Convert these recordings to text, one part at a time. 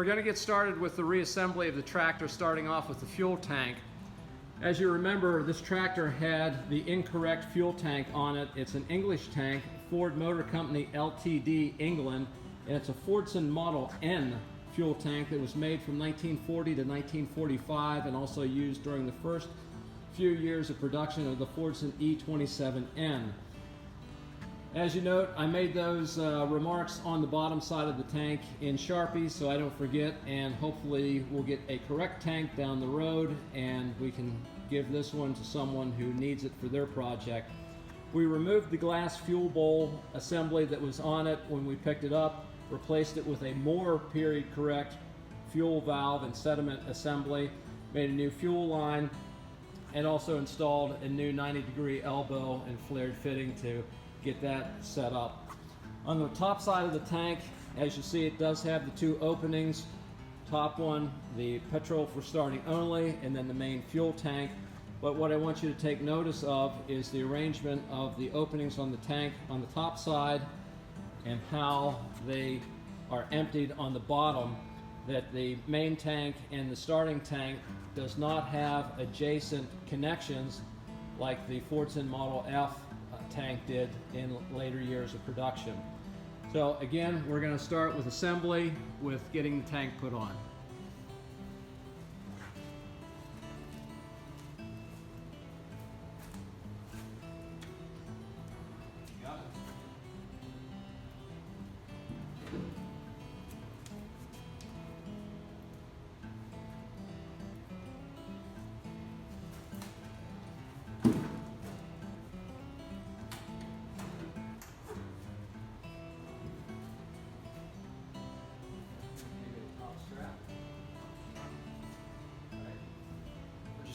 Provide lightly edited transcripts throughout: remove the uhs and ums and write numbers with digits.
We're going to get started with the reassembly of the tractor, starting off with the fuel tank. As you remember, this tractor had the incorrect fuel tank on it. It's an English tank, Ford Motor Company Ltd, England, and it's a Fordson Model N fuel tank that was made from 1940 to 1945 and also used during the first few years of production of the Fordson E27N. As you note, I made those remarks on the bottom side of the tank in Sharpie so I don't forget, and hopefully we'll get a correct tank down the road and we can give this one to someone who needs it for their project. We removed the glass fuel bowl assembly that was on it when we picked it up, replaced it with a more period correct fuel valve and sediment assembly, made a new fuel line, and also installed a new 90-degree elbow and flared fitting to get that set up. On the top side of the tank, as you see, it does have the two openings. Top one, the petrol for starting only, and then the main fuel tank. But what I want you to take notice of is the arrangement of the openings on the tank on the top side and how they are emptied on the bottom, that the main tank and the starting tank does not have adjacent connections like the Fordson Model F tank did in later years of production. So again, we're going to start with assembly, with getting the tank put on.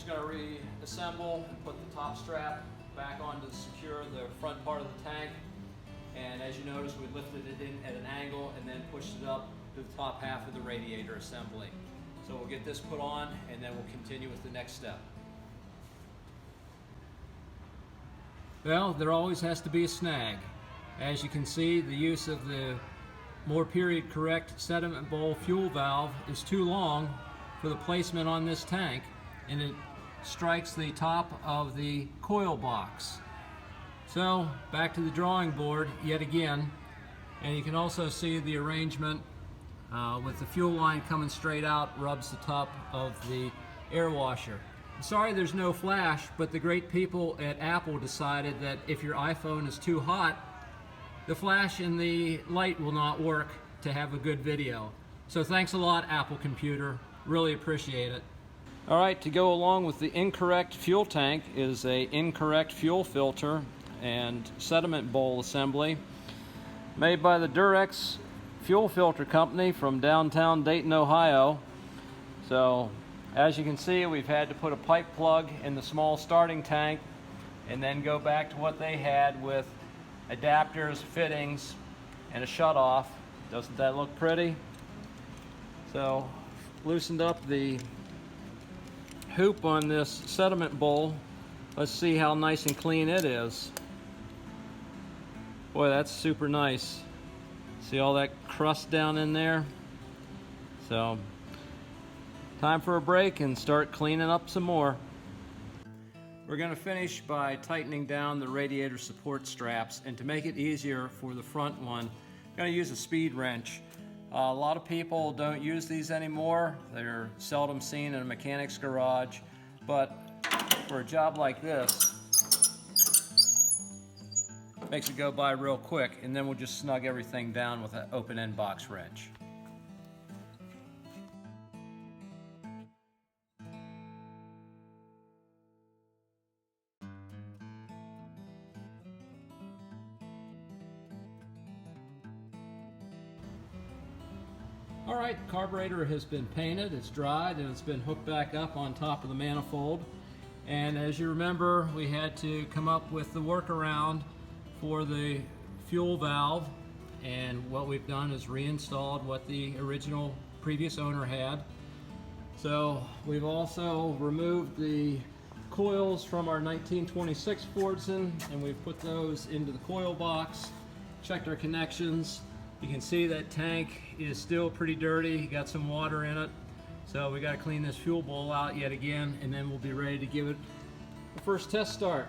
Going to reassemble and put the top strap back on to secure the front part of the tank, and as you notice, we lifted it in at an angle and then pushed it up to the top half of the radiator assembly. So we'll get this put on and then we'll continue with the next step. Well, there always has to be a snag. As you can see, the use of the more period correct sediment bowl fuel valve is too long for the placement on this tank, and it strikes the top of the coil box. So back to the drawing board yet again, and you can also see the arrangement with the fuel line coming straight out rubs the top of the air washer. I'm sorry there's no flash, but the great people at Apple decided that if your iPhone is too hot, the flash and the light will not work to have a good video. So thanks a lot, Apple Computer, really appreciate it. All right, to go along with the incorrect fuel tank is a incorrect fuel filter and sediment bowl assembly made by the Durex Fuel Filter Company from downtown Dayton, Ohio. So as you can see, we've had to put a pipe plug in the small starting tank and then go back to what they had with adapters, fittings, and a shutoff. Doesn't that look pretty? So loosened up the hoop on this sediment bowl. Let's see how nice and clean it is. Boy, that's super nice. See all that crust down in there? So time for a break and start cleaning up some more. We're going to finish by tightening down the radiator support straps, and to make it easier for the front one, I'm going to use a speed wrench. A lot of people don't use these anymore. They're seldom seen in a mechanic's garage, but for a job like this, it makes it go by real quick, and then we'll just snug everything down with an open-end box wrench. All right, carburetor has been painted, it's dried, and it's been hooked back up on top of the manifold. And as you remember, we had to come up with the workaround for the fuel valve, and what we've done is reinstalled what the original previous owner had. So we've also removed the coils from our 1926 Fordson, and we've put those into the coil box, checked our connections, You can see that tank is still pretty dirty, got some water in it. So we got to clean this fuel bowl out yet again, and then we'll be ready to give it the first test start.